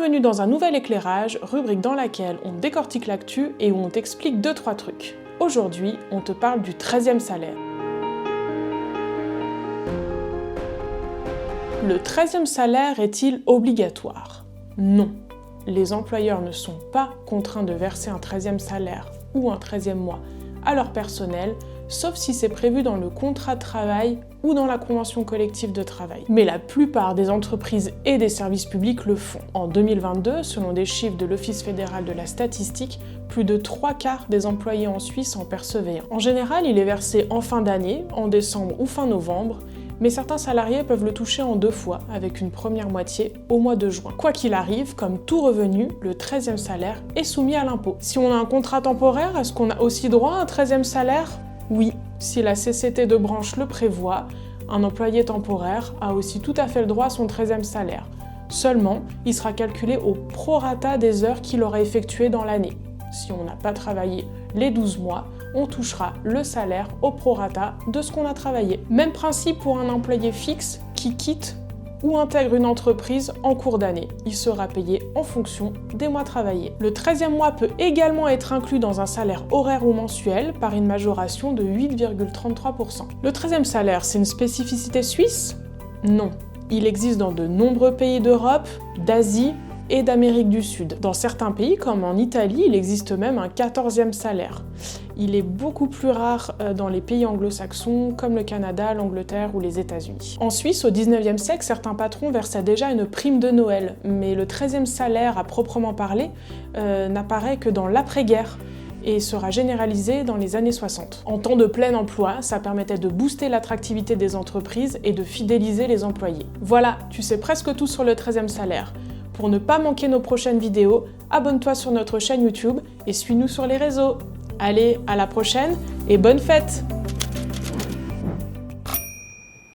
Bienvenue dans un nouvel éclairage, rubrique dans laquelle on décortique l'actu et où on t'explique 2-3 trucs. Aujourd'hui, on te parle du 13e salaire. Le 13e salaire est-il obligatoire? Non. Les employeurs ne sont pas contraints de verser un 13e salaire ou un 13e mois à leur personnel, sauf si c'est prévu dans le contrat de travail ou dans la convention collective de travail. Mais la plupart des entreprises et des services publics le font. En 2022, selon des chiffres de l'Office fédéral de la statistique, plus de 3/4 des employés en Suisse en percevaient un. En général, il est versé en fin d'année, en décembre ou fin novembre, mais certains salariés peuvent le toucher en 2 fois, avec une première moitié au mois de juin. Quoi qu'il arrive, comme tout revenu, le 13e salaire est soumis à l'impôt. Si on a un contrat temporaire, est-ce qu'on a aussi droit à un 13e salaire? Oui, si la CCT de branche le prévoit, un employé temporaire a aussi tout à fait le droit à son 13e salaire. Seulement, il sera calculé au prorata des heures qu'il aura effectuées dans l'année. Si on n'a pas travaillé les 12 mois, on touchera le salaire au prorata de ce qu'on a travaillé. Même principe pour un employé fixe qui quitte ou intègre une entreprise en cours d'année. Il sera payé en fonction des mois travaillés. Le 13e mois peut également être inclus dans un salaire horaire ou mensuel par une majoration de 8,33%. Le 13e salaire, c'est une spécificité suisse? Non. Il existe dans de nombreux pays d'Europe, d'Asie et d'Amérique du Sud. Dans certains pays, comme en Italie, il existe même un 14e salaire. Il est beaucoup plus rare dans les pays anglo-saxons, comme le Canada, l'Angleterre ou les États-Unis. En Suisse, au 19e siècle, certains patrons versaient déjà une prime de Noël, mais le 13e salaire, à proprement parler, n'apparaît que dans l'après-guerre et sera généralisé dans les années 60. En temps de plein emploi, ça permettait de booster l'attractivité des entreprises et de fidéliser les employés. Voilà, tu sais presque tout sur le 13e salaire. Pour ne pas manquer nos prochaines vidéos, abonne-toi sur notre chaîne YouTube et suis-nous sur les réseaux. Allez, à la prochaine et bonne fête!